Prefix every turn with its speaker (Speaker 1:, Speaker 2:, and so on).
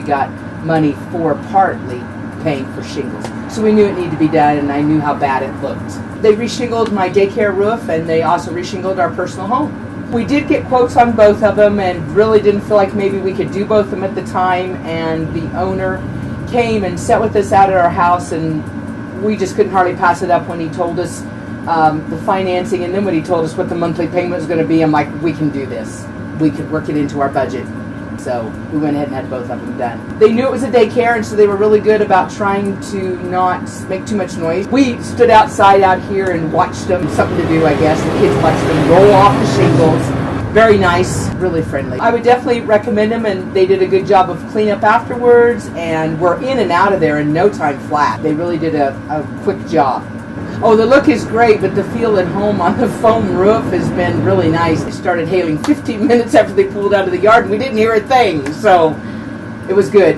Speaker 1: got money for partly paying for shingles. So we knew it needed to be done, and I knew how bad it looked. They reshingled my daycare roof, and they also reshingled our personal home. We did get quotes on both of them and really didn't feel like maybe we could do both of them at the time, and the owner came and sat with us out at our house, and we just couldn't hardly pass it up when he told us the financing, and then when he told us what the monthly payment was going to be. I'm like, we can do this. We could work it into our budget. So we went ahead and had both of them done. They knew it was a daycare, and so they were really good about trying to not make too much noise. We stood outside out here and watched them, something to do, I guess. The kids watched them roll off the shingles. Very nice, really friendly. I would definitely recommend them, and they did a good job of cleanup afterwards, and we're in and out of there in no time flat. They really did a quick job. Oh, the look is great, but the feel at home on the foam roof has been really nice. They started hailing 15 minutes after they pulled out of the yard, and we didn't hear a thing, so it was good.